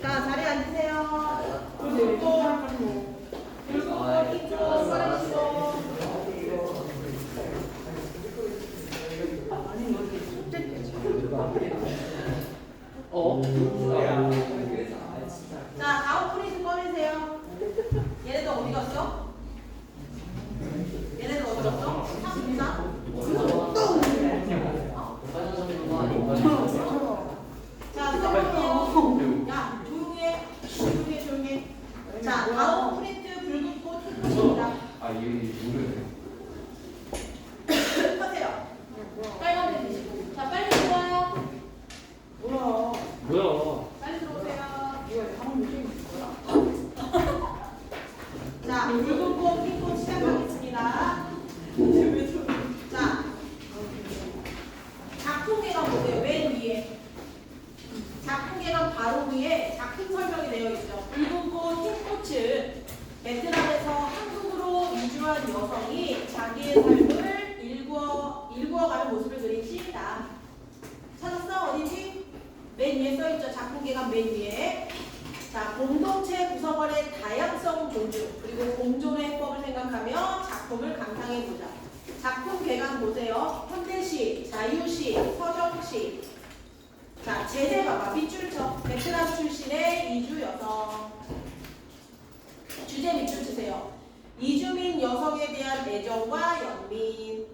자, 자리에 앉으세요. 굵고 굵고 빠르시고. 자, 다음 프리즈 꺼내세요. 얘네들 어디 갔어? 얘네들 어디 갔어? 3, 4? 자, 선생님. 야, 조용해. 조용해. 자, 다음 프린트 붉은 꽃 흰꽃입니다. 하세요. 빨간 펜 드시고. 자, 빨리 들어와요. 뭐야? 빨리 들어오세요. 자, 붉은 꽃, 흰 꽃 시작하겠습니다. 자, 작품 개관 보세요. 맨 위에. 작품 개관 바로 위에 작품 설명이 되어 있죠. 붉은 꽃, 흰 꽃은 베트남에서 한국으로 이주한 여성이 자기의 삶을 일구어가는 모습을 그린 시입니다. 찾았어? 어디지? 맨 위에 써있죠. 작품 개관 맨 위에. 자, 공동체 구성원의 다양성 존중 그리고 공존의 해법을 생각하며 작품을 감상해보자. 작품 개관 보세요. 현대시, 자유시, 서정시. 자, 제재 봐봐. 밑줄 쳐. 베트남 출신의 이주 여성. 주제 밑줄 치세요. 이주민 여성에 대한 애정과 연민.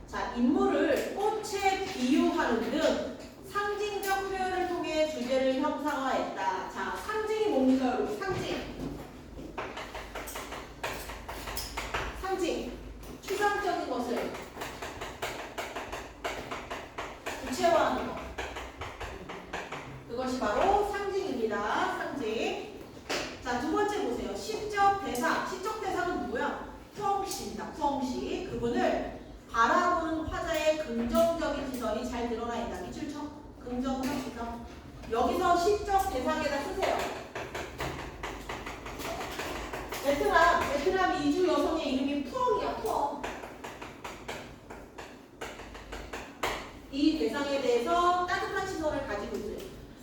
자, 인물을 꽃에 비유하는 등 상징적 표현을 통해 주제를 형상화했다. 자, 상징이 뭡니까, 여러분? 상징. 추상적인 것을 구체화하는 것. 그것이 바로 상징입니다. 상징. 자, 두 번째 보세요. 시적 대상. 시적 대상은 누구야? 푸엉씨입니다. 푸엉씨. 그분을 바라보는 화자의 긍정적인 시선이 잘 드러나 있다. 밑줄 쳐. 긍정적 시선. 여기서 시적 대상에다 쓰세요. 베트남 이주 여성의 이름이 푸엉이야. 푸엉. 이 대상에 대해서 따뜻한 시선을 가지고 있어요.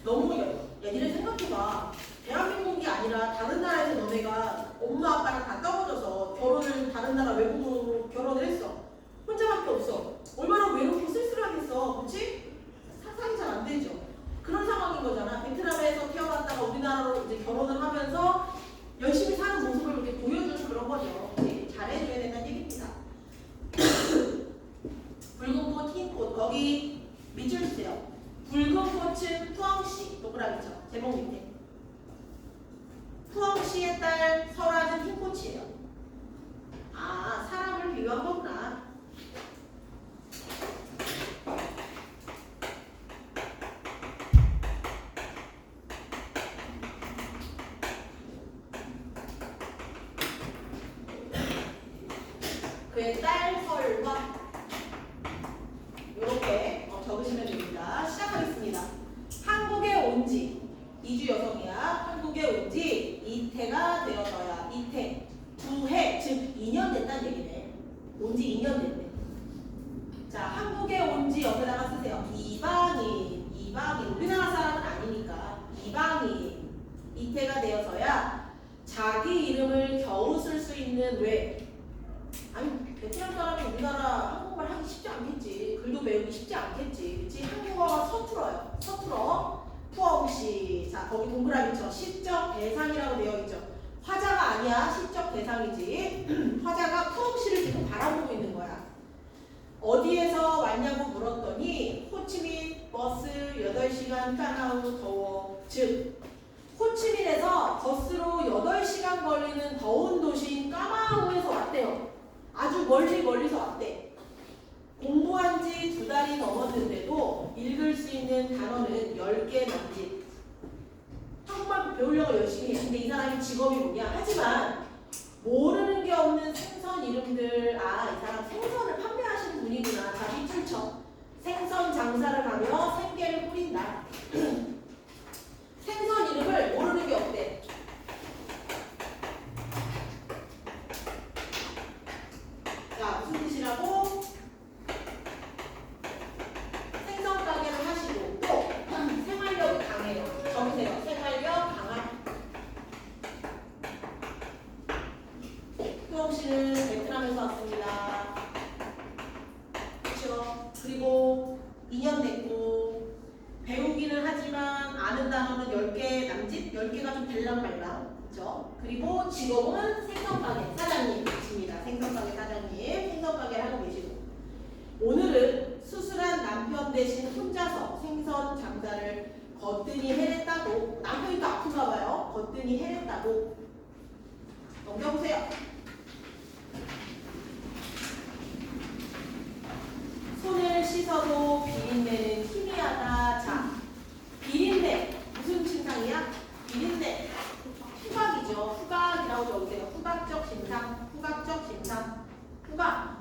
너무 야, 니네 생각해봐. 대한민국이 아니라 다른 나라에서 너네가 엄마 아빠랑 다 떨어져서 결혼을 다른 나라 외국으로 결혼을 했어. 혼자밖에 없어. 얼마나 외롭고 쓸쓸하겠어. 그치? 상상이 잘 안 되죠. 그런 상황인 거잖아. 베트남에서 태어났다가 우리나라로 이제 결혼을 하면서 열심히 사는 모습을 이렇게 보여주는 그런 거죠. 잘해줘야 된다는 얘기입니다. 붉은 꽃, 흰 꽃. 거기 밑줄 주세요. 붉은 꽃은 푸엉씨. 동그라미죠. 제목 밑에. 푸엉씨의 딸 설아는 흰 꽃이에요. 아, 사람을 비유한 거구나. 그의 딸 설과 이렇게 적으시면 됩니다. 시작하겠습니다. 한국에 온지 이주 여성이야. 한국에 온지 이태가 되어서야. 이태 2해 즉 2년 됐다는 얘기네. 온지 2년 됐네. 자, 한국에 온지 옆에다가 쓰세요. 이방인 우리나라 사람은 아니니까 이방인 이태가 되어서야 자기 이름을 겨우 쓸 수 있는 왜? 아니, 베트남 사람이 우리나라 한국말 하기 쉽지 않겠지. 글도 배우기 쉽지 않겠지. 그치? 한국어가 서툴어요. 서툴어. 푸엉씨. 자, 거기 동그라미 쳐. 시적 대상이라고 되어 있죠. 화자가 아니야. 시적 대상이지. 화자가 푸엉씨를 지금 바라보고 있는 거야. 어디에서 왔냐고 물었더니 호치민 버스 8시간 까나우 더워. 즉 호치민에서 버스로 8시간 걸리는 더운 도시인 까마우에서 왔대요. 아주 멀리서 왔대. 공부한 지 2달이 넘었는데도 읽을 수 있는 단어는 10개 넘지. 한국말 배우려고 열심히 해. 근데 이 사람이 직업이 뭐냐? 하지만 모르는 게 없는 생선 이름들. 아, 이 사람 생선을 판매하시는 분이구나. 자, 밑줄 쳐. 생선 장사를 하며 생계를 꾸린다. 생선 이름을 모르는 게 없대. 자, 무슨 뜻이라고? 생선 가게를 하시고 또 생활력이 강해요. 적으세요. 하지만 아는 단어는 10개 남짓? 10개가 좀 될랑말랑. 그죠? 그리고 직업은 생선가게 사장님이십니다. 생선가게 사장님. 생선가게를 하고 계시고. 오늘은 수술한 남편 대신 혼자서 생선 장사를 거뜬히 해냈다고. 남편이 또 아픈가 봐요. 거뜬히 해냈다고. 넘겨보세요. 손을 씻어도 비린내는 희미하다. 자, 비린내 무슨 증상이야? 비린내 후각이죠. 후각이라고 적으세요. 후각적 증상. 후각적 증상. 후각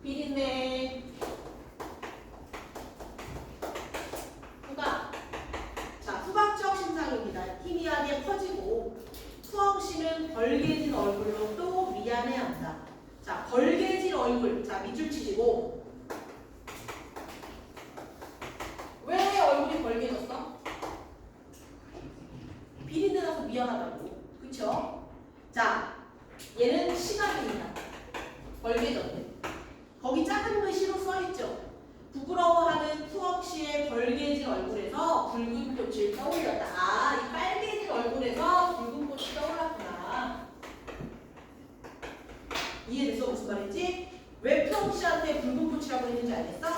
비린내 후각. 자, 후각적 증상입니다. 희미하게 퍼지고 수엉씨는 벌개진 얼굴로 또 미안해한다. 자, 벌개진 얼굴. 자, 밑줄 치시고 왜 얼굴이 벌개졌어? 비린내 나서 미안하다고. 그쵸? 자, 얘는 시각입니다. 벌개졌네. 거기 작은 글씨로 써있죠. 부끄러워하는 수억씨의 벌개진 얼굴에서 붉은 꽃을 떠올렸다. 아, 이 빨개진 얼굴에서 붉은 꽃이 떠올랐구나. 이해됐어? 무슨 말인지? 왜 수억씨한테 붉은 꽃이라고 했는지 알겠어?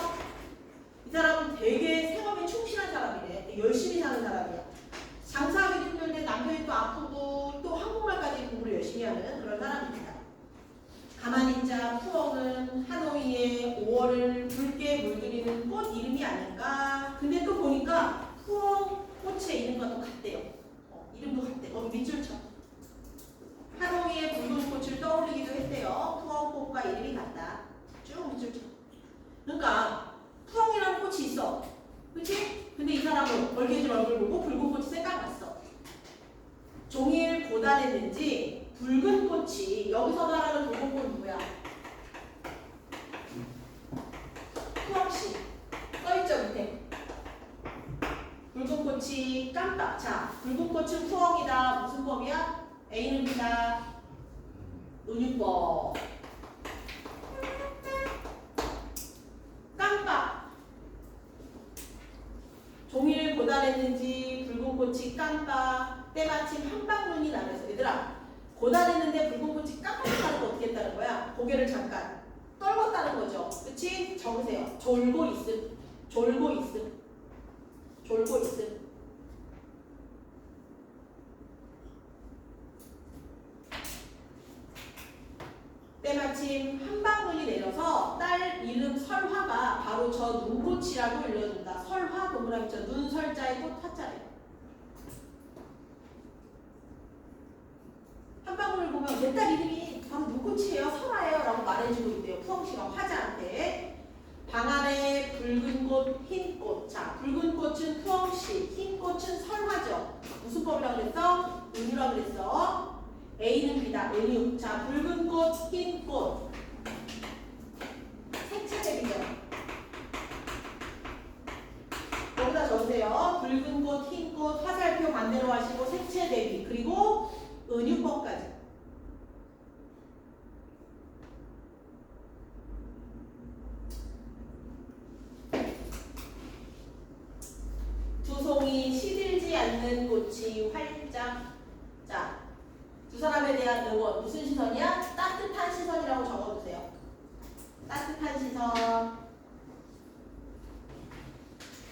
이 사람은 되게 생업에 충실한 사람이래. 되게 열심히 사는 사람이야. 장사하기도 힘든데 남편이 또 아프고 또 한국말까지 공부를 열심히 하는 그런 사람입니다. 가만히 있자 푸엉은 하노이의 5월을 붉게 물들이는 꽃 이름이 아닌가. 근데 또 보니까 푸엉 꽃의 이름과 또 같대요. 이름도 같대. 밑줄 쳐. 하노이의 붉은 꽃을 떠올리기도 했대요. 푸엉 꽃과 이름이 같다. 쭉 밑줄 쳐. 그러니까 푸엉이라는 꽃이 있어. 그치? 근데 이 사람은 벌개진 얼굴 보고 붉은 꽃이 생각났어. 종일 고단했는지 붉은 꽃이, 여기서 말하는 붉은 꽃은 누구야? 푸엉씨. 써있죠 밑에. 붉은 꽃이 깜빡. 자, 붉은 꽃은 푸엉이다. 무슨 법이야? A는 B다. 은유법. 깜빡. 종일 고단했는지 붉은 꽃이 깜빡. 때마침 한방눈이 나면서. 얘들아, 고단했는데 붉은 꽃이 깜빡하는 거 어떻게 했다는 거야? 고개를 잠깐 떨궜다는 거죠. 그치? 적으세요. 졸고 있음. 졸고 있음. 졸고 있음. 때마침 한방눈이 내려서 딸 이름 설화가 바로 저 눈꽃이라고 일러준다. 설화 동그라미 쳐. 눈설자의 꽃 화자예요. 한방눈을 보면 내 딸 이름이 바로 눈꽃이에요. 설화예요. 라고 말해주고 있대요. 푸엉씨가 화자한테. 방 안에 붉은 꽃, 흰 꽃. 자, 붉은 꽃은 푸엉씨, 흰 꽃은 설화죠. 무슨 법이라고 그랬어? 은유라고 그랬어. A는 B다. 은유. 자, 붉은 꽃, 흰 꽃. 색채 대비죠. 여기다 적으세요. 붉은 꽃, 흰 꽃, 화살표 반대로 하시고 색채 대비. 그리고 은유법까지. 두 송이 시들지 않는 꽃이 활짝. 자, 두 사람에 대한 응원. 무슨 시선이야? 따뜻한 시선이라고 적어주세요. 따뜻한 시선.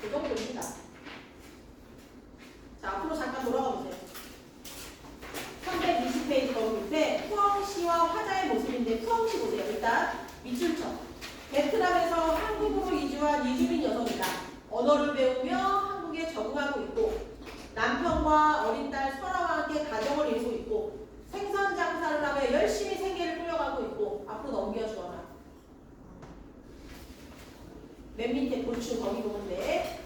그 정도입니다. 자, 앞으로 잠깐 돌아가 보세요. 320페이지 거기 밑에 푸엉씨와 화자의 모습인데 푸엉씨 보세요. 일단 밑줄 쳐. 베트남에서 한국으로 이주한 이주민 여성이다. 언어를 배우며 한국에 적응하고 있고 남편과 어린 딸 설아와 함께 가정을 이루고 있고 생선 장사를 하며 열심히 생계를 꾸려가고 있고. 앞으로 넘겨주어라. 맨 밑에 보충 거기 보는데,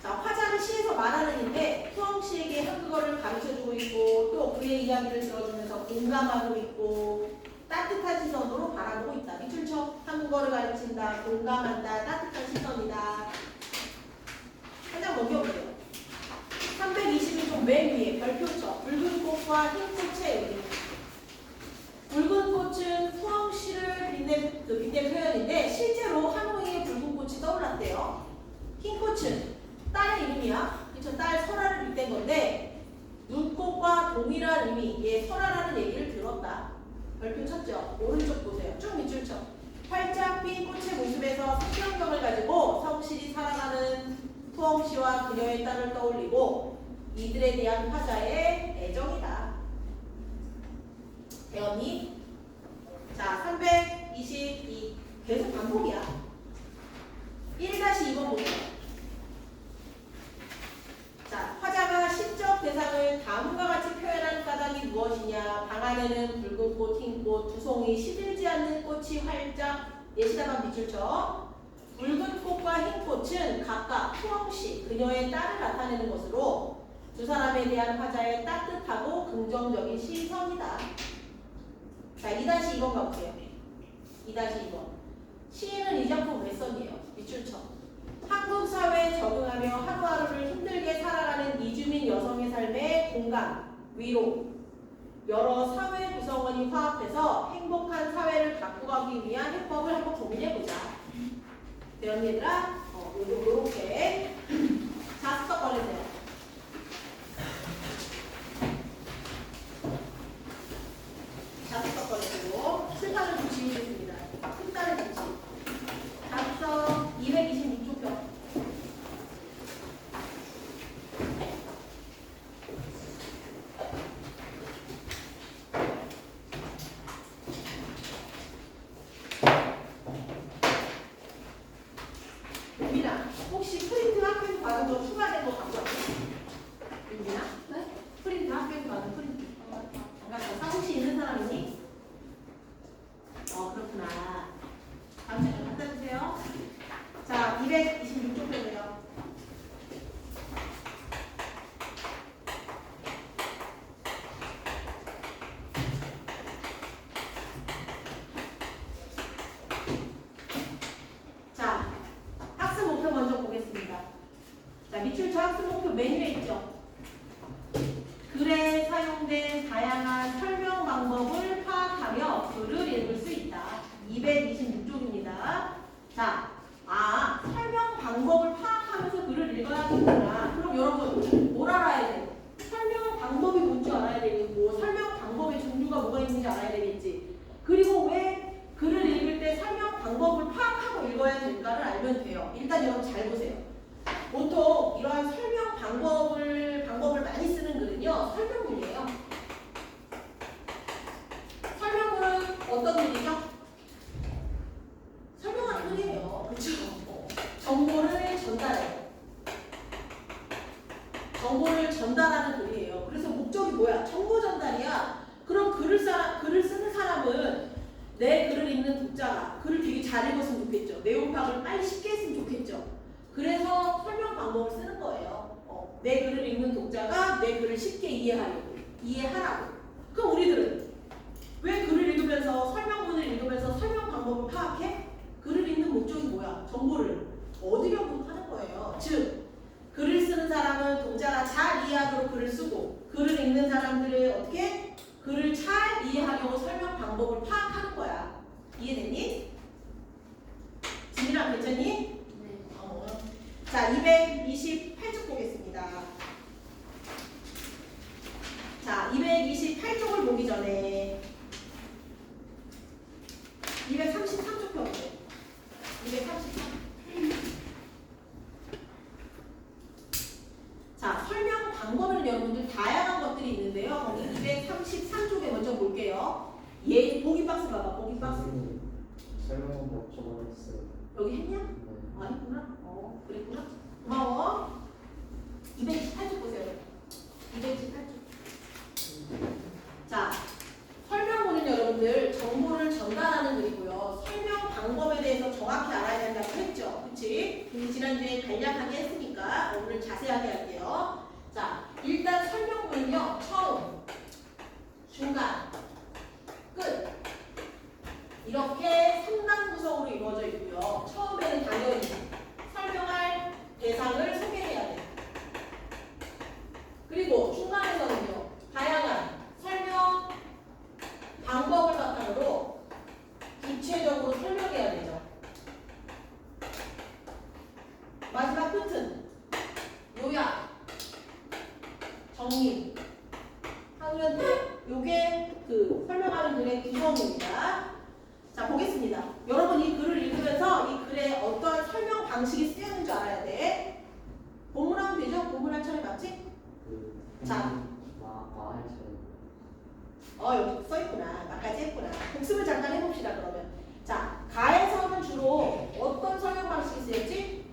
자, 화자는 시에서 말하는인데 푸엉씨에게 한국어를 가르쳐주고 있고 또 그의 이야기를 들어주면서 공감하고 있고 따뜻한 시선으로 바라보고 있다. 밑줄 쳐. 한국어를 가르친다. 공감한다. 따뜻한 시선이다. 한장 넘겨보세요. 321쪽 맨 위에 별표 쳐. 붉은 꽃과 흰 꽃의 의미. 붉은 꽃은 푸엉씨를 빛낸 표현인데 실제로 하노이에 붉은 꽃이 떠올랐대요. 흰 꽃은 딸의 이름이야. 동일한 의미의 설화라는 얘기를 들었다. 별표 쳤죠? 오른쪽 보세요. 쭉 밑줄 쳐. 활짝 핀 꽃의 모습에서 생명력을 가지고 성실히 살아가는 투엉씨와 그녀의 딸을 떠올리고 이들에 대한 화자의 애정이다. 대언니. 자, 322. 계속 반복이야. 1-2번 보세요. 자, 화자가 시적 대상을 다음과 같이 표현한 까닭이 무엇이냐? 방 안에는 붉은 꽃, 흰 꽃, 두 송이 시들지 않는 꽃이 활짝 예시다만 밑줄 쳐. 붉은 꽃과 흰 꽃은 각각 투엉씨, 그녀의 딸을 나타내는 것으로 두 사람에 대한 화자의 따뜻하고 긍정적인 시선이다. 자, 2-2번 가보세요. 2-2번. 시인은 이 작품 왜 썼니요? 밑줄 쳐. 한국 사회에 적응하며 하루하루를 힘들게 살아가는 이주민 여성의 삶에 공감, 위로, 여러 사회 구성원이 화합해서 행복한 사회를 갖고 가기 위한 해법을 한번 고민해보자. 대언니 얘들아, 요렇게 자습석 꺼내세요. 자습석 꺼내시고 칠판을 좀 지우겠습니다. 칠판을 지우시. 자습석 226쪽. 혹시 프린트 학교에서 받은 거 추가된 거 갖고 왔니? 윤빈아? 네? 프린트 학교에서 받은 프린트. 잠깐, 사무실 있는 사람 있니? 그렇구나. 다음 시간에 갖다 주세요. 자, 226쪽 표고요. 자, 학습 목표 먼저 보겠습니다. 자, 밑줄쳐 학습 목표 메뉴에 있죠. 글에 사용된 다양한 설명 방법을 파악하며 글을 읽을 수 있다. 226쪽입니다. 자, 설명 방법을 파악하면서 글을 읽어야겠구나. 그럼 여러분 뭘 알아야 돼? 설명 방법이 뭔지 알아야 되겠고, 설명 방법의 종류가 뭐가 있는지 알아야 되겠지. 그리고 왜 글을 읽을 때 설명 방법을 파악하고 읽어야 될까를 알면 돼요. 일단 여러분 잘 보세요. 보통 이러한 설명 방법을 많이 쓰는 글은요, 설명문이에요. 설명문은 어떤 글이죠? 설명하는 글이에요. 그렇죠? 정보를 전달해요. 정보를 전달하는 글이에요. 그래서 목적이 뭐야? 정보 전달이야. 그럼 글을 쓰는 사람은 내 글을 읽는 독자가 글을 되게 잘 읽었으면 좋겠죠. 내용 파악을 빨리 쉽게 했으면 좋겠죠. 그래서 설명 방법을 쓰는 거예요. 내 글을 읽는 독자가 내 글을 쉽게 이해하라고. 그럼 우리들은 왜 글을 읽으면서 설명문을 읽으면서 설명 방법을 파악해? 글을 읽는 목적이 뭐야? 정보를 얻으려고 하는 거예요. 즉, 글을 쓰는 사람은 독자가 잘 이해하도록 글을 쓰고, 글을 읽는 사람들은 어떻게? 글을 잘 이해하려고 설명 방법을 파악하는 거야. 이해됐니? 진이랑 괜찮니? 네. 자, 228쪽 보겠습니다. 자, 228쪽을 보기 전에 233쪽 펴보세요. 233. 자, 설명 방법에는 여러분들 다양한 것들이 있는데요. 거기 233쪽에 먼저 볼게요. 보기 박스 봐봐. 보기 박스. 설명 방법 적어놨어요. 여기 했냐? 했구나. 그랬구나. 고마워. 228쪽 보세요. 228쪽. 자, 설명문은 여러분들 정보를 전달하는 글이고요. 설명 방법에 대해서 정확히 알아야 된다고 했죠. 그치? 지난주에 간략하게 했으니까 오늘 자세하게 할게요. 자, 일단 설명문은요. 처음, 중간, 끝 이렇게 3단 구성으로 이루어져 있고요. 처음에는 당연히 설명할 대상을 소개해야 돼요. 그리고 중간에서는요. 다양한 설명 방법을 바탕으로 구체적으로 설명해야 되죠. 마지막 끝은 요약, 정리 하고 내용의 구성입니다. 자, 보겠습니다. 여러분 이 글을 읽으면서 이 글에 어떤 설명 방식이 쓰여있는 줄 알아야 돼. 본문하면 되죠? 본문할 차례 맞지? 자. 여기 써있구나. 나까지 했구나. 복습을 잠깐 해봅시다, 그러면. 자, 가에서는 주로 어떤 설명 방식이 쓰였지?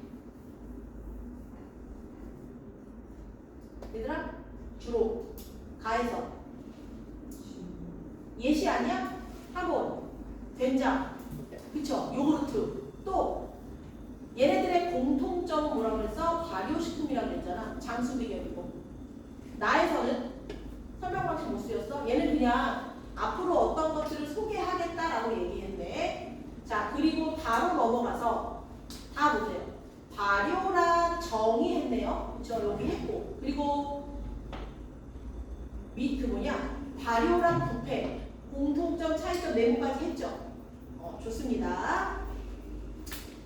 얘들아? 주로 가에서 예시 아니야? 학원, 된장, 그쵸? 요구르트. 또 얘네들의 공통점은 뭐라고 그랬어? 발효식품이라고 그랬잖아. 장수비결이고. 나에서는 설명 방식 못 쓰였어? 얘는 그냥 앞으로 어떤 것들을 소개하겠다라고 얘기했네. 자, 그리고 바로 넘어가서 다 보세요. 발효란 정의했네요. 그쵸? 여기 했고. 그리고 그 뭐냐? 발효란 부패. 공통점, 차이점, 내용까지 했죠. 좋습니다.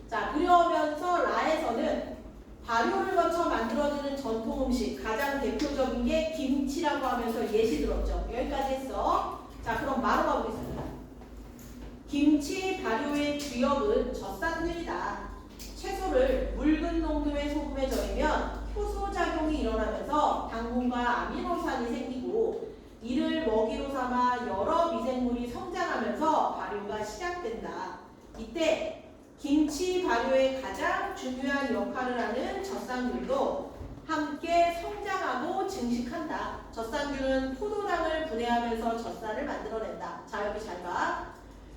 자, 그러면서 라에서는 발효를 거쳐 만들어지는 전통 음식 가장 대표적인 게 김치라고 하면서 예시 들었죠. 여기까지 했어. 자, 그럼 바로 가보겠습니다. 김치 발효의 주역은 젖산들이다. 채소를 묽은 농도의 소금에 절이면 효소 작용이 일어나면서 당분과 아미노산이 생기고 이를 먹이로 삼아 여러 미생물이 성장하면서 발효가 시작된다. 이때 김치 발효에 가장 중요한 역할을 하는 젖산균도 함께 성장하고 증식한다. 젖산균은 포도당을 분해하면서 젖산을 만들어낸다. 자, 여기 잘 봐.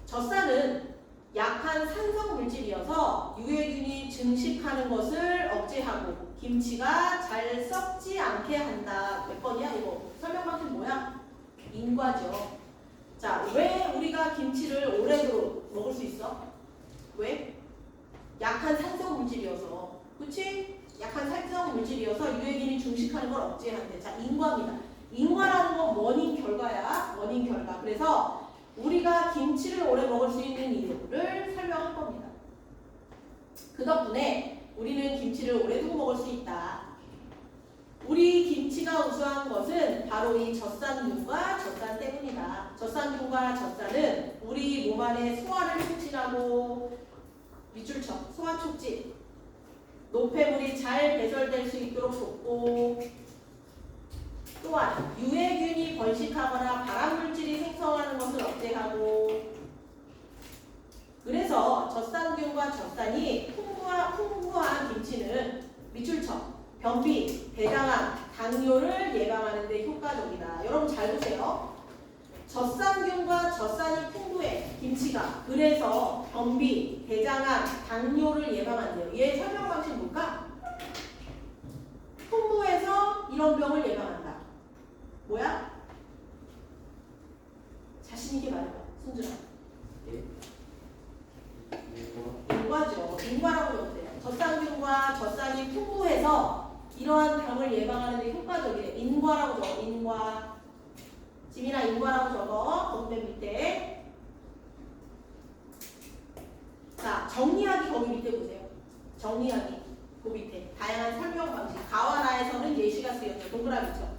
젖산은 약한 산성 물질이어서 유해균이 증식하는 것을 억제하고 김치가 잘 썩지 않게 한다. 몇 번이야 이거? 설명 방식 뭐야? 인과죠. 자, 왜 우리가 김치를 오래도록 먹을 수 있어? 왜? 약한 산성 물질이어서. 그치? 약한 산성 물질이어서 유해균이 증식하는 걸 억제한대. 자, 인과입니다. 인과라는 건 원인 결과야. 원인 결과. 그래서 우리가 김치를 오래 먹을 수 있는 이유를 설명한 겁니다. 그 덕분에 우리는 김치를 오래 두고 먹을 수 있다. 우리 김치가 우수한 것은 바로 이 젖산균과 젖산 때문이다. 젖산균과 젖산은 우리 몸 안에 소화를 촉진하고 밑줄쳐, 소화 촉진, 노폐물이 잘 배설될 수 있도록 돕고 또한 유해균이 번식하거나 발암물질이 생성하는 것을 억제하고 그래서 젖산균과 젖산이 풍부한 김치는 밑줄쳐, 변비, 대장암, 당뇨를 예방하는 데 효과적이다. 여러분 잘 보세요. 젖산균과 젖산이 풍부해 김치가. 그래서 변비, 대장암, 당뇨를 예방한대요. 얘 설명 방식 뭘까? 풍부해서 이런 병을 예방한다. 뭐야? 자신 있게 말해봐. 순준아. 인과죠. 인과라고 적으세요. 젖산균과 젖산이 풍부해서 이러한 병을 예방하는 데 효과적이래. 인과라고 적어. 인과. 지민아 인과라고 적어. 거기 맨 밑에. 자, 정리하기 거기 밑에 보세요. 정리하기 그 밑에. 다양한 설명 방식. 가와라에서는 예시가 쓰였죠. 동그라미죠.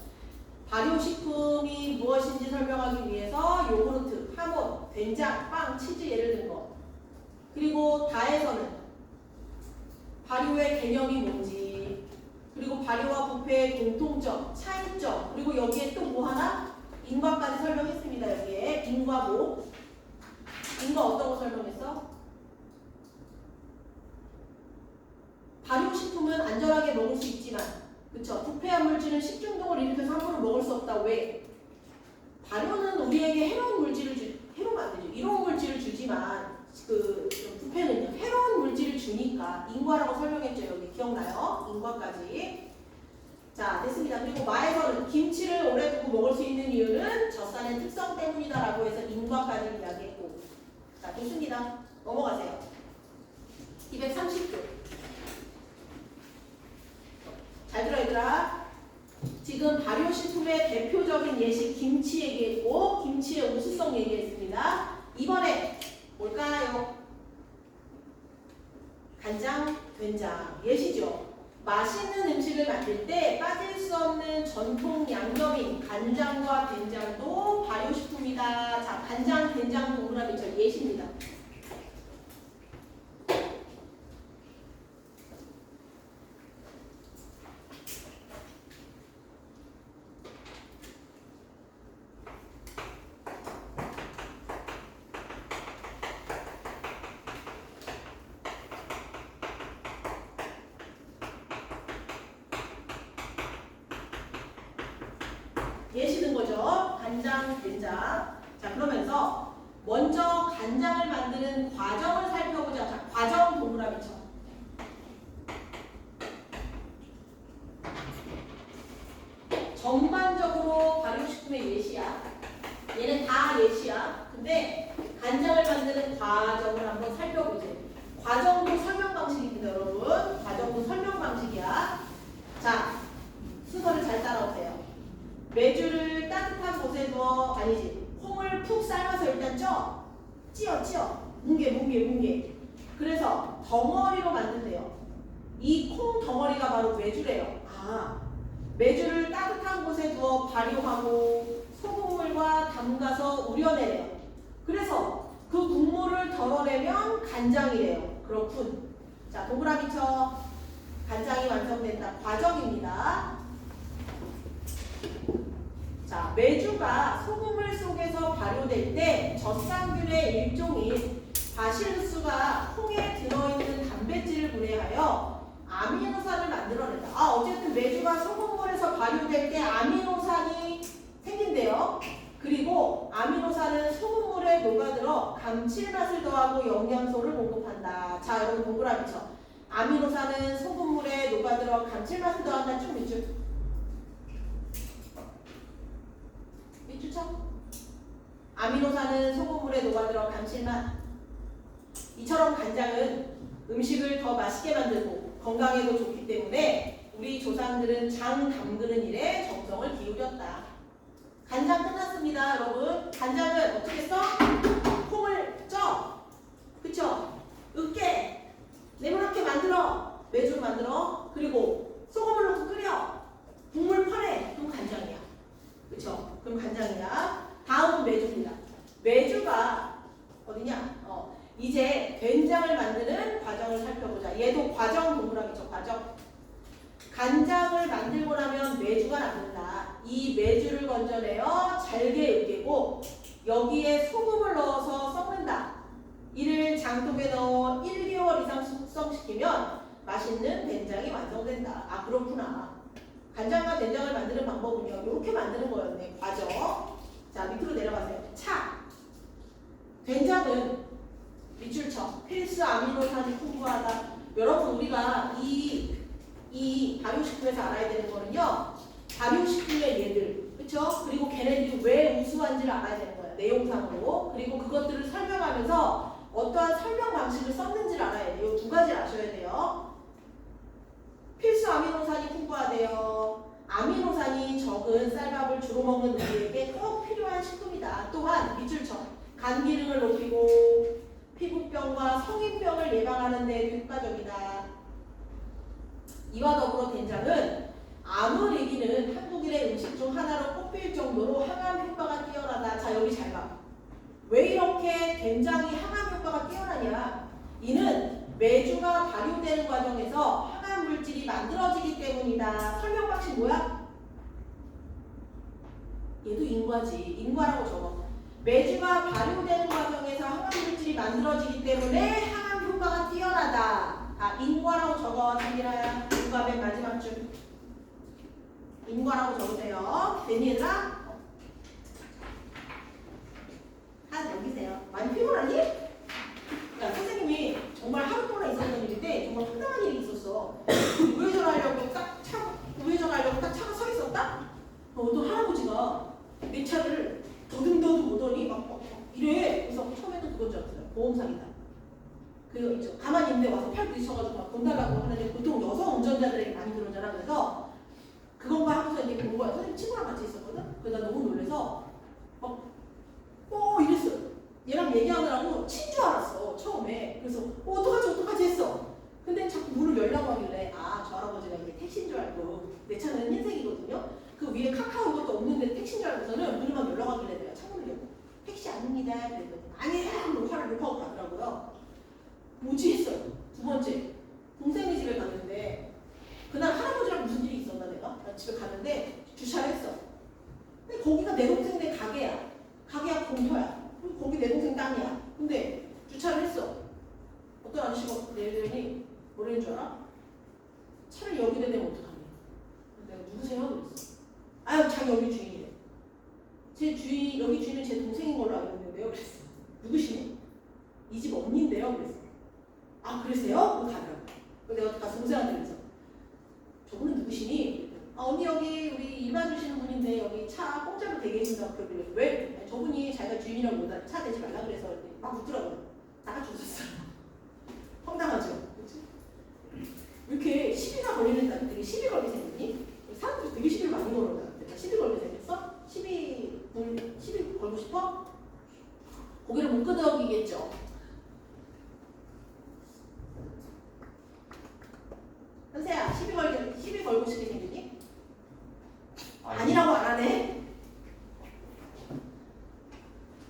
발효식품이 무엇인지 설명하기 위해서 요구르트, 하몬, 된장, 빵, 치즈 예를 든 거. 그리고 다에서는 발효의 개념이 뭔지, 그리고 발효와 부패의 공통점, 차이점, 그리고 여기에 또 뭐 하나? 인과까지 설명했습니다. 여기에 인과 뭐? 인과 어떤 거 설명했어? 발효식품은 안전하게 먹을 수 있지만 그쵸? 부패한 물질은 식중독을 일으켜서 함부로 먹을 수 없다. 왜? 발효는 우리에게 해로운 물질을 해로면 안 되죠. 이로운 물질을 주지만 그 부패는요. 해로운 물질을 주니까 인과라고 설명했죠. 여기 기억나요? 인과까지. 자, 됐습니다. 그리고 마에서는 김치를 오래 두고 먹을 수 있는 이유는 젖산의 특성 때문이다라고 해서 인과까지 이야기했고. 자, 좋습니다. 넘어가세요. 230조. 잘 들어 얘들아. 지금 발효식품의 대표적인 예시 김치 얘기했고 김치의 우수성 얘기했습니다. 이번에 뭘까요? 간장, 된장 예시죠. 맛있는 음식을 만들 때 빠질 수 없는 전통 양념인 간장과 된장도 발효식품이다 하겠습니다. 자, 간장, 된장, 동그라미 저 예시입니다. 예시 든 거죠. 간장, 된장. 자, 그러면서 먼저 간장을 만드는 과정을 살펴보자. 자, 과정 동그라미 쳐. 전반적으로 발효식품의 예시야. 얘는 다 예시야. 근데 간장을 만드는 과정을 한번 살펴보세요. 과정도 설명 방식입니다, 여러분. 과정도 설명 방식이야. 자, 순서를 잘 따라오세요. 메주를 따뜻한 곳에 두어, 아니지, 콩을 푹 삶아서 일단 찌어 뭉개. 그래서 덩어리로 만든대요. 이 콩 덩어리가 바로 메주래요. 아, 메주를 따뜻한 곳에 두어 발효하고 소금물과 담가서 우려내래요. 그래서 그 국물을 덜어내면 간장이래요. 그렇군. 자, 동그라미 쳐. 간장이 완성된다. 과정입니다. 자, 메주가 소금물 속에서 발효될 때 젖산균의 일종인 바실루스가 콩에 들어있는 단백질을 분해하여 아미노산을 만들어낸다. 아, 어쨌든 메주가 소금물에서 발효될 때 아미노산이 생긴대요. 그리고 아미노산은 소금물에 녹아들어 감칠맛을 더하고 영양소를 공급한다. 자, 여러분 동그라미 쳐. 아미노산은 소금물에 녹아들어 감칠맛을 더한다. 쭉 밑줄. 밑줄쳐. 아미노산은 소금물에 녹아들어 감칠맛. 이처럼 간장은 음식을 더 맛있게 만들고 건강에도 좋기 때문에 우리 조상들은 장 담그는 일에 정성을 기울였다. 간장 끝났습니다, 여러분. 간장은 어떻게 써? 콩을 쪄. 그쵸? 으깨. 네모나게 만들어. 메주로 만들어. 그리고 소금을 넣고 끓여. 국물 퍼내. 그럼 간장이야. 그쵸? 그럼 간장이야. 다음은 메주입니다. 메주가 어디냐? 이제 된장을 만드는 과정을 살펴보자. 얘도 과정 동그라미죠. 과정. 간장을 만들고 나면 메주가 남는다. 이 메주를 건져내어 잘게 으깨고 여기에 소금을 넣어서 섞는다. 이를 장독에 넣어 1개월 이상 숙성시키면 맛있는 된장이 완성된다. 아, 그렇구나. 간장과 된장을 만드는 방법은요, 이렇게 만드는 거였네. 과정. 자, 밑으로 내려가세요. 차. 된장은 밑줄 쳐. 필수 아미노산이 풍부하다. 여러분, 우리가 이 발효식품에서 알아야 되는 거는요, 발효식품의 얘들, 그쵸? 그리고 걔네들이 왜 우수한지를 알아야 되는 거야. 내용상으로. 그리고 그것들을 설명하면서 어떠한 설명 방식을 썼는지를 알아야 돼요. 이 두 가지를 아셔야 돼요. 필수 아미노산이 풍부하대요. 아미노산이 적은 쌀밥을 주로 먹는 우리에게 꼭 필요한 식품이다. 또한 밑줄 쳐. 간 기능을 높이고 피부병과 성인병을 예방하는 데 효과적이다. 이와 더불어 된장은 아무리기는 한국인의 음식 중 하나로 꼽힐 정도로 항암 효과가 뛰어나다. 자, 여기 잘 봐. 왜 이렇게 된장이 항암 효과가 뛰어나냐? 이는 메주가 발효되는 과정에서 항암 물질이 만들어지기 때문이다. 설명 방식 뭐야? 얘도 인과지. 인과라고 적어. 메주가 발효되는 과정에서 항암 물질이 만들어지기 때문에 항암 효과가 뛰어나다. 아, 인과라고 적어. 장기라야. 인과 맨 마지막 줄. 인과라고 적으세요. 됐니 얘들아? 넘기세요. 많이 피곤하니? 야, 선생님이 정말 하루 동안 있었던 일인데 정말 황당한 일이 있었어. 우회전하려고 딱 차가 서 있었다? 어떤 할아버지가 내 차를 더듬더듬 오더니 막 이래. 그래서 처음에는 그건 줄 알았어요. 보험사기다. 그 있죠. 가만히 있는데 와서 팔 부딪혀가지고 막 돈 달라고 하는데 보통 여성 운전자들에게 많이 그러잖아. 그래서 그건가 하고서 이제 본 거야. 선생님 친구랑 같이 있었거든? 그래서 나 너무 놀래서 이랬어. 얘랑 얘기하느라고 친 줄 알았어. 처음에. 그래서 어떡하지 했어. 근데 자꾸 문을 열라고 하길래 저 할아버지가 이게 택시인 줄 알고 내 차는 흰색이거든요. 그 위에 카카오 이것도 없는데 택시인 줄 알고서는 문을 막 열라고 하길래 내가 창문을 열고 택시 아닙니다. 그랬더니 아니에요. 화를 욕하고 가더라고요. 뭐지 했어요. 두 번째 동생네 집에 갔는데 그날 할아버지랑 무슨 일이 있었나 내가? 나 집에 갔는데 주차를 했어. 근데 거기가 내 동생네 가게야. 가게야 공터야. 거기 내 동생 땅이야. 근데 주차를 했어. 어떤 아저씨가 내더니 뭐라는 줄 알아? 차를 여기 대면 어떡하니? 내가 누구세요? 그랬어. 아유 자기 여기 주인이래. 제 주인 여기 주인은 제 동생인 걸로 알고 있는데요. 그랬어. 누구시니? 이 집 언니인데요. 그랬어. 아 그러세요? 그거 가더라고. 내가 가서 동생한테 그랬어. 저분은 누구시니? 아 언니 여기 우리 일반 주시는 분인데 여기 차 공짜로 대게 해준다고 그러길래 왜? 아니, 저분이 자기가 주인이라고 못하 차 대지 말라 그래서 막 묻더라고요. 나같이 웃었어요. 황당하죠? 그치? 왜 이렇게 시비가 걸리는 사람들이 시비 걸게 생겼니? 사람들이 되게 시비를 많이 걸어요. 시비 걸게 생겼어? 시비 걸고 싶어? 고개를 못 끄덕이겠죠? 현세야 시비 걸고 싶게 생겼니? 아니라고 안 하네?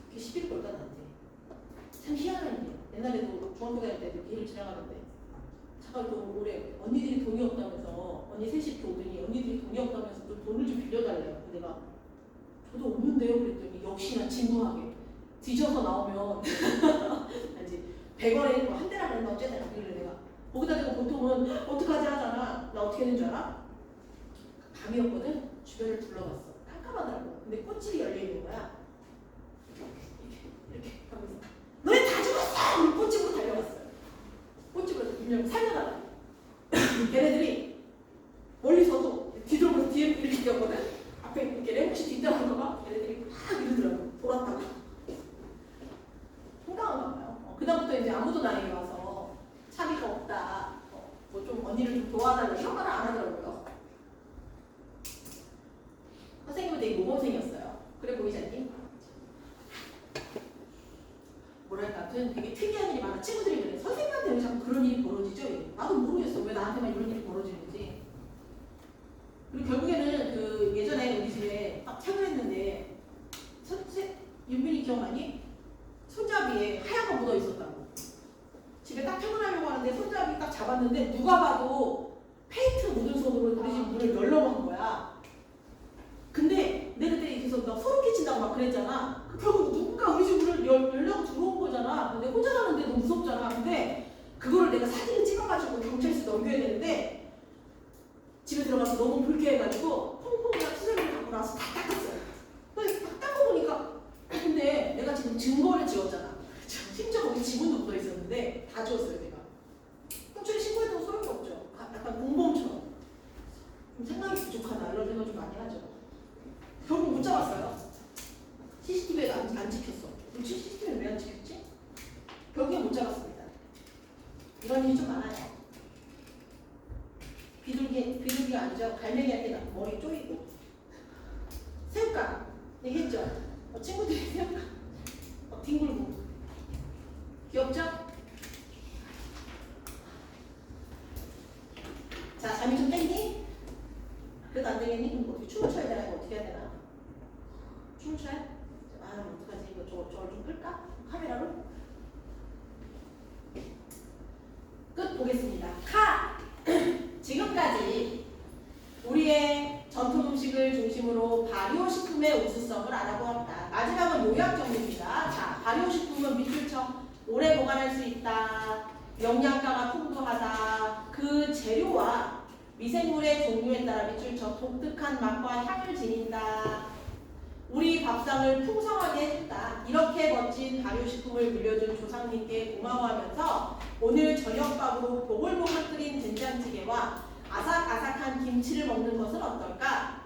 이렇게 시비를 걸다 나한테. 참 희한한 일이야. 옛날에도 중학교 다닐 때도 길을 지나가는데 차가 또 오래 언니들이 돈이 없다면서 언니 셋이 이렇게 오더니 언니들이 돈이 없다면서 또 돈을 좀 빌려달래요. 내가 저도 없는데요 그랬더니 역시나 진부하게 뒤져서 나오면 알지 100원에 한 대라 그랬나 어쨌든 그래 내가 거기다 대고 보통은 어떡하지 하잖아. 나 어떻게 했는 줄 알아? 밤이었거든. 주변을 둘러봤어. 깜깜하더라고. 근데 꽃집이 열려있는 거야. 이렇게 하면서 너네 다 죽었어! 우리 꽃집으로 달려갔어요. 꽃집으로 분명 살려달라. 걔네들이 멀리서도 뒤돌아서 뒤에 이렇게 뛰었거든. 앞에 이렇게 레혹시 뒤따라온 거가 걔네들이 막 이러더라고. 돌았다가 황당한가 봐요. 그다음부터 이제 아무도 나에게 와서 차비가 없다. 뭐 좀 언니를 좀 도와달라 이런 말을 안 하더라고요. 선생님은 되게 모범생이었어요. 그래 보이지 않니? 뭐랄까, 되게 특이한 일이 많아. 친구들이 그래. 선생님한테 왜 자꾸 그런 일이 벌어지죠? 나도 모르겠어. 왜 나한테만 이런 일이 벌어지는지. 그리고 결국에는 그 예전에 우리 집에 딱 책을 했는데 윤빈이 기억나니? 손잡이에 하얀 거 묻어 있었다고. 집에 딱 퇴근하려고 하는데 손잡이 딱 잡았는데 누가 봐도 페인트 묻은 손으로 우리 집 문을 열려고 한 거야. 근데 내가 그때 계속 막 소름 끼친다고 막 그랬잖아. 결국 누군가 우리 집 문을 열려고 들어온 거잖아. 근데 혼자 사는데 너무 무섭잖아. 근데 그거를 내가 사진을 찍어가지고 경찰서에 넘겨야 되는데 집에 들어가서 너무 불쾌해가지고 퐁퐁이랑 수세미를 갖고 나와서 다 닦았어요. 근데 딱 닦고 보니까 근데 내가 지금 증거를 지웠잖아. 심지어 거기 지문도 묻어 있었는데 다 지웠어요 내가. 경찰에 신고해도 소용이 없죠. 약간 공범처럼. 좀 생각이 부족하다 이런 생각 좀 많이 하죠. 결국 못 잡았어요. CCTV에도 안 찍혔어. 우리 CCTV는 왜 안 찍혔지? 결국엔 못 잡았습니다. 이런 일이 좀 많아요. 비둘기가 아니죠. 갈매기한테 머리 쪼이고. 새우깡 얘기했죠. 친구들이 새우깡 뒹굴고. 귀엽죠? 자, 잠이 좀 깼니? 그래도 안 되겠니? 그럼 어떻게 춤을 춰야 되나? 이거 어떻게 해야 되나? 춤을 춰야? 아, 어떡하지? 이거 저걸 좀 끌까? 카메라로? 끝 보겠습니다. 지금까지 우리의 전통 음식을 중심으로 발효식품의 우수성을 알아보았다. 마지막은 요약 정리입니다. 자, 발효식품은 밑줄 쳐. 오래 보관할 수 있다. 영양가가 풍부하다. 그 재료와 미생물의 종류에 따라 밑줄 쳐. 독특한 맛과 향을 지닌다. 우리 밥상을 풍성하게 해준다. 이렇게 멋진 발효식품을 물려준 조상님께 고마워하면서 오늘 저녁밥으로 보글보글 끓인 된장찌개와 아삭아삭한 김치를 먹는 것은 어떨까?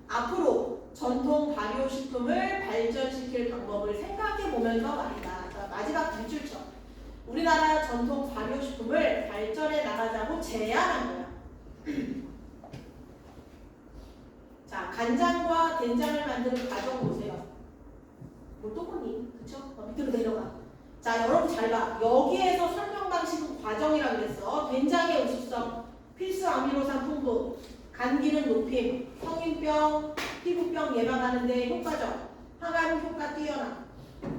앞으로 전통 발효식품을 발전시킬 방법을 생각해보면서 말이다. 자, 마지막 밑줄 쳐. 우리나라 전통 발효식품을 발전해 나가자고 제안한 거야. 자, 간장과 된장을 만드는 과정 보세요. 뭘 또 보니? 그쵸? 밑으로 내려가. 자, 여러분 잘 봐. 여기에서 설명 방식은 과정이라고 그랬어. 된장의 우수성, 필수 아미노산 풍부, 간 기능 높임, 성인병, 피부병 예방하는 데 효과적, 항암 효과 뛰어남,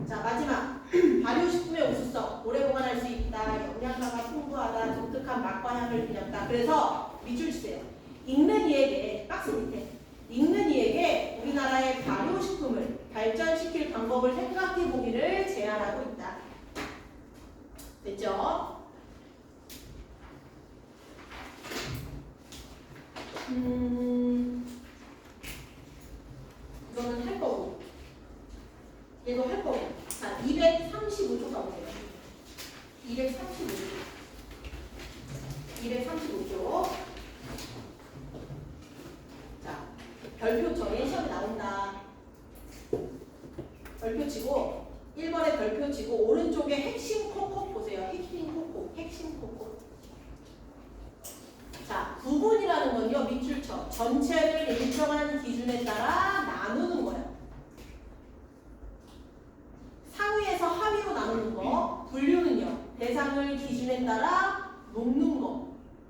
자, 마지막. 발효식품의 우수성. 오래 보관할 수 있다. 영양가가 풍부하다. 독특한 맛과 향을 띠었다. 그래서 밑줄 치세요. 읽는 이에게, 박스 밑에. 읽는 이에게 우리나라의 발효식품을 발전시킬 방법을 생각해 보기를 제안하고 있다. 됐죠? 이거는 할 거고. 얘도 할 거고. 자, 235쪽 가보세요. 235쪽. 235쪽. 자, 별표쳐. 얘 시험에 나온다. 별표 치고 1번에 별표 치고 오른쪽에 핵심 콕콕 보세요. 핵심 콕콕. 핵심 콕콕. 자, 구분이라는 건요. 밑줄 쳐. 전체를 일정한 기준에 따라 나누는 거야. 상위에서 하위로 나누는 거. 분류는요. 대상을 기준에 따라 묶는 거.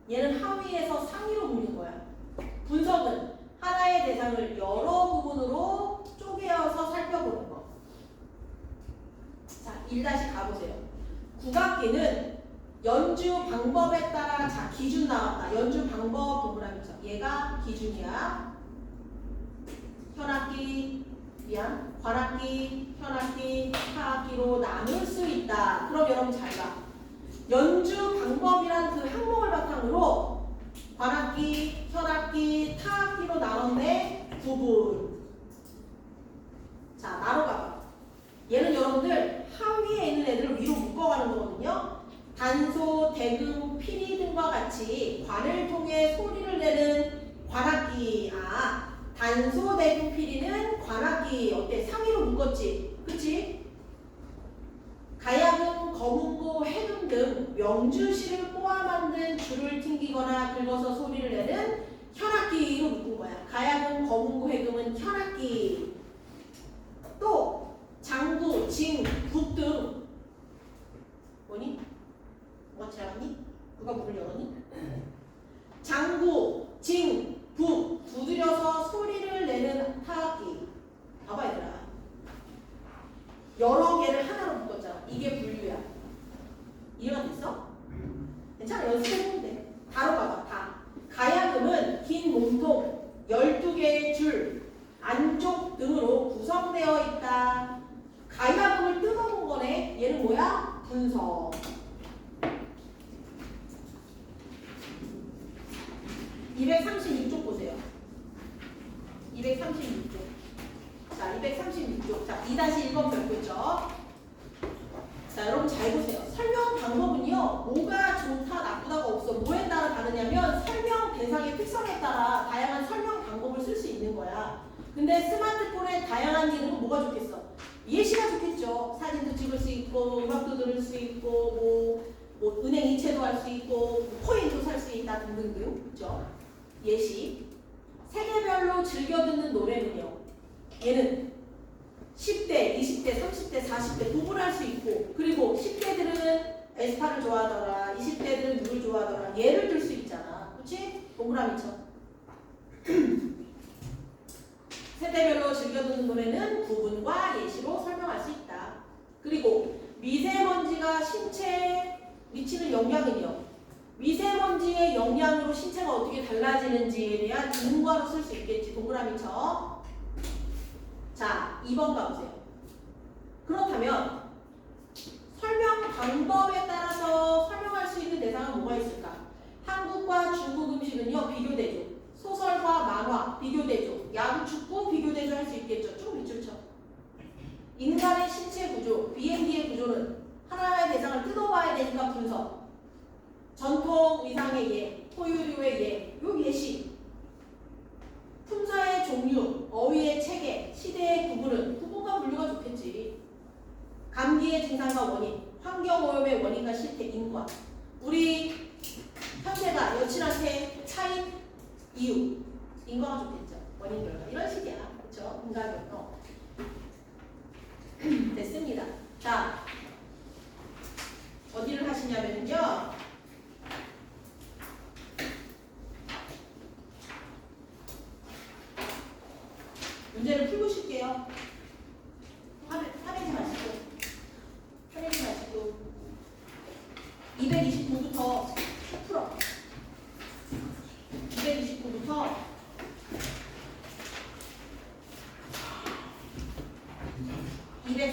얘는 하위에서 상위로 묶는 거야. 분석은 하나의 대상을 여러 부분으로 쪼개어서 살펴보는 거. 자, 1다시 가보세요. 국악기는 연주 방법에 따라 자 기준 나왔다. 연주 방법 동그라미죠. 얘가 기준이야. 현악기, 관악기, 현악기, 타악기로 나눌 수 있다. 그럼 여러분 잘 봐. 연주 방법이란 그 항목을 바탕으로 관악기, 현악기, 타악기로 나눴네. 구분. 자, 나로 가봐. 얘는 여러분들 하위에 있는 애들을 위로 묶어가는 거거든요. 단소, 대금, 피리 등과 같이 관을 통해 소리를 내는 관악기. 아, 단소, 대금, 피리는 관악기. 어때? 상위로 묶었지? 그치? 가야금, 거문고, 해금 등 명주시를 꼬아 만든 줄을 튕기거나 긁어서 소리를 내는 현악기로 묶은 거야. 가야금, 거문고, 해금은 현악기. 또 장구, 징, 북 등 뭐니? 뭐가 지나갔니? 누가 문을 열었니? 장구, 징, 북 두드려서 소리를 내는 타악기. 봐봐 얘들아. 여러 개를 하나로 묶었잖아. 이게 분류야. 이해가 됐어? 괜찮아. 연습해보면 돼. 다로 봐봐. 다. 가야금은 긴 몸통, 12개의 줄, 안쪽 등으로 구성되어 있다. 가야금을 뜯어본 거네. 얘는 뭐야? 분석. 236쪽 보세요. 236쪽. 자, 236쪽. 자, 2-1번 별표죠. 자, 여러분 잘 보세요. 설명 방법은요. 뭐가 좋다, 나쁘다가 없어. 뭐에 따라 다르냐면 설명 대상의 특성에 따라 다양한 설명 방법을 쓸 수 있는 거야. 근데 스마트폰의 다양한 기능은 뭐가 좋겠어? 예시가 좋겠죠. 사진도 찍을 수 있고, 음악도 들을 수 있고, 뭐 은행 이체도 할 수 있고, 코인도 살 수 있다 등등등. 그렇죠? 예시. 세대별로 즐겨 듣는 노래는요. 얘는 10대, 20대, 30대, 40대 구분할 수 있고, 그리고 10대들은 에스파를 좋아하더라, 20대들은 누굴 좋아하더라, 예를 들 수 있잖아. 그렇지? 동그라미 쳐. 세대별로 즐겨 듣는 노래는 구분과 예시로 설명할 수 있다. 그리고 미세먼지가 신체에 미치는 영향은요. 미세먼지의 영향으로 신체가 어떻게 달라지는지에 대한 근거로 쓸 수 있겠지. 동그라미 쳐. 자, 2번 가보세요. 그렇다면 설명 방법에 따라서 설명할 수 있는 대상은 뭐가 있을까? 한국과 중국 음식은요. 비교대조. 소설과 만화 비교대조. 야구, 축구 비교대조 할 수 있겠죠. 쭉 밑줄 쳐. 인간의 신체 구조, BMD의 구조는 하나의 대상을 뜯어봐야 되니까 분석. 전통 의상의 예, 포유류의 예, 요 예시. 품사의 종류, 어휘의 체계, 시대의 구분은 구분과 분류가 좋겠지. 감기의 증상과 원인, 환경오염의 원인과 실태, 인과. 우리 현재가 여친한테 차인 이유, 인과가 좋겠죠. 원인 결과. 이런 식이야. 그렇죠? 인과결과. 됐습니다. 자, 어디를 하시냐면요. 문제를 풀고 쉴게요. 화내지 마시고.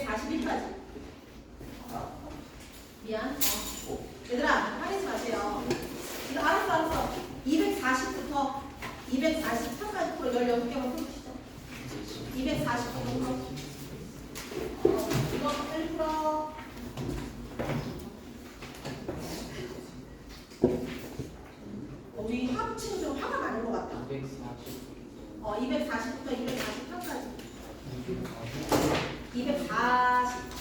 241까지. 미안. 얘들아, 화내지 마세요. 이거 알았어. 240부터 243까지 풀어. 16개만 풀어주시죠. 240부터 풀어. 이거 빨리 풀어. 우리 합치고 좀 화가 많은 것 같다. 240부터 243까지. 240.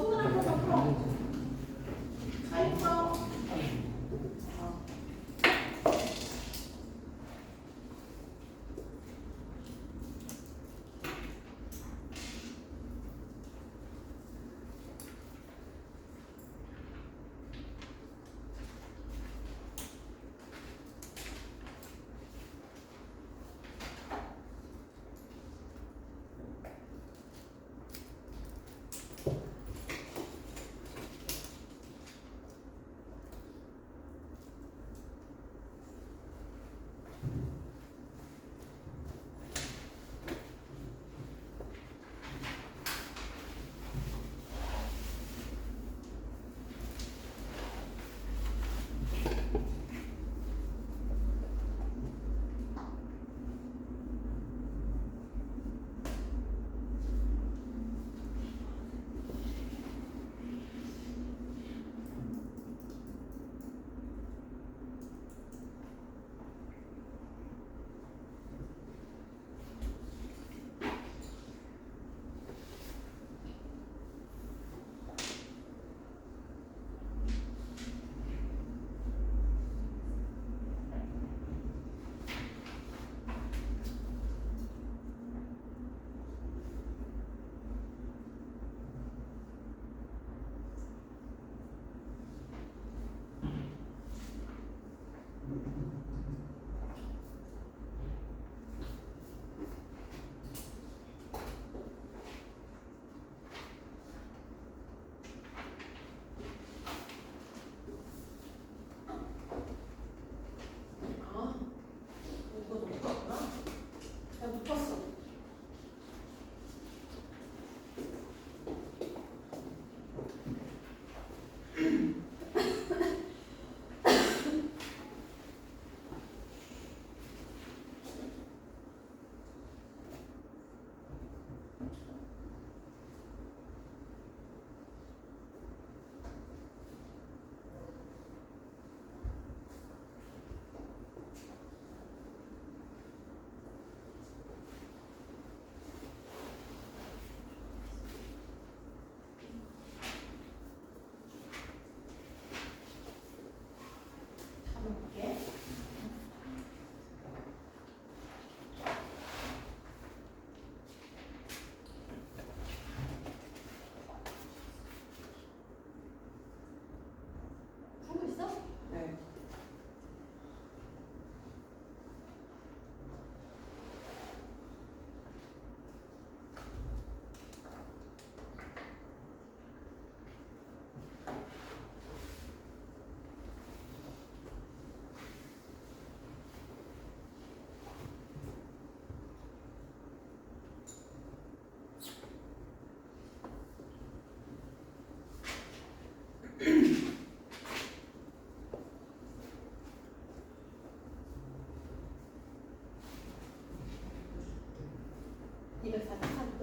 손을 한 번 더 풀어. 빨리 풀어.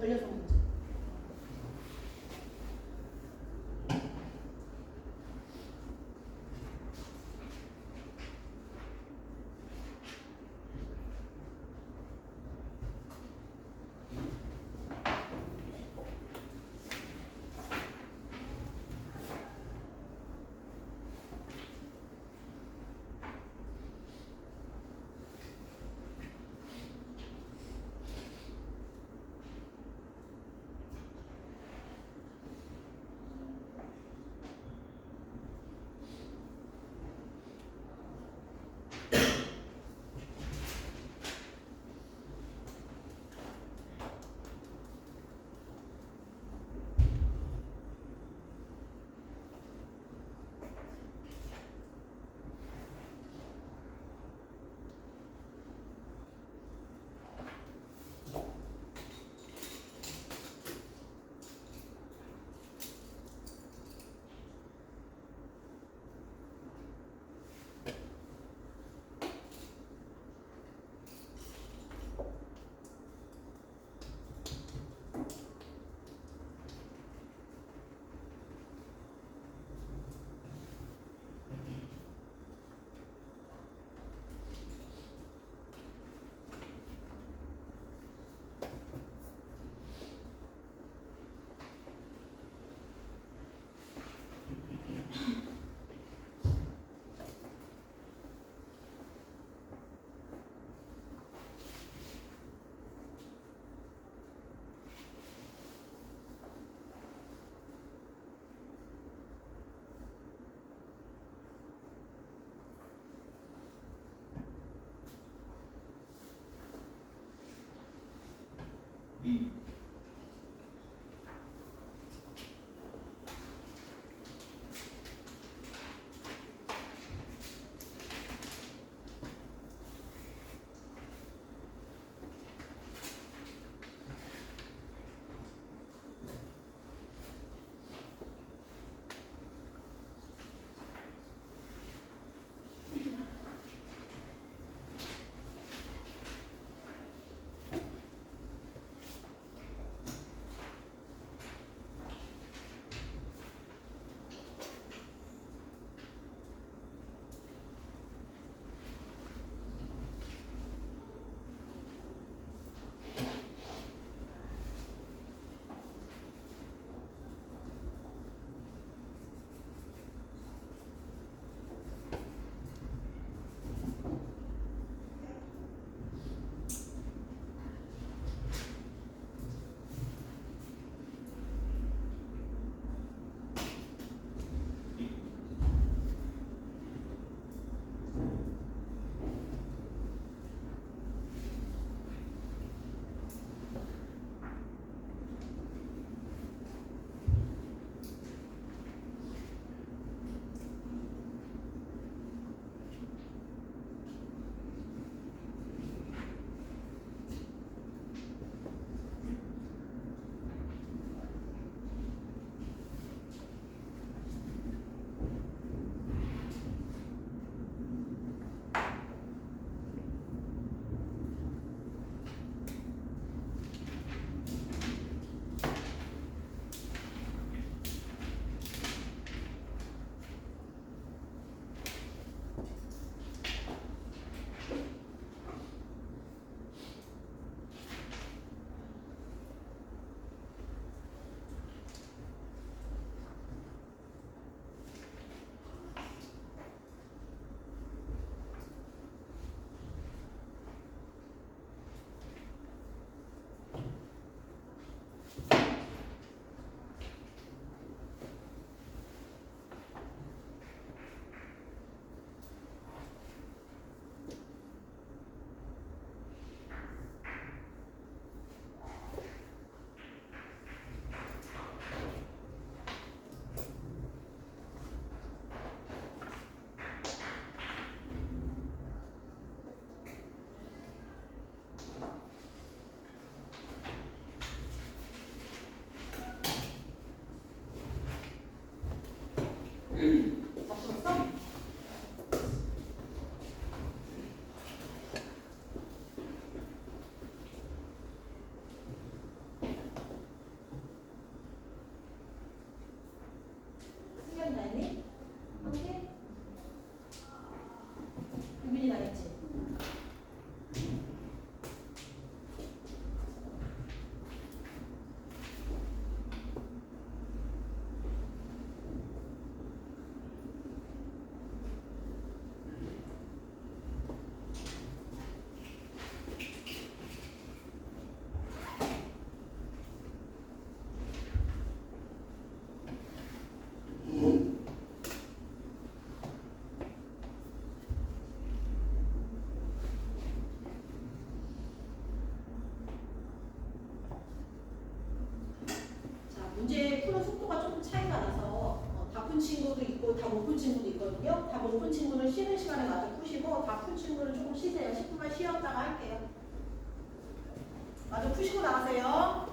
열려서 문제. 다 풀었어? 승현 다 했니? 한 개? 유민이 다 했지? 자, 문제 푸는 속도가 조금 차이가 나서 다 푼 친구도 있고 다 못 푼 친구도 있거든요. 다 못 푼 친구는 쉬는 시간에 마저 푸시고 다 푼 친구는 조금 쉬세요. 10분만 쉬었다가 할게요. 마저 푸시고 나가세요.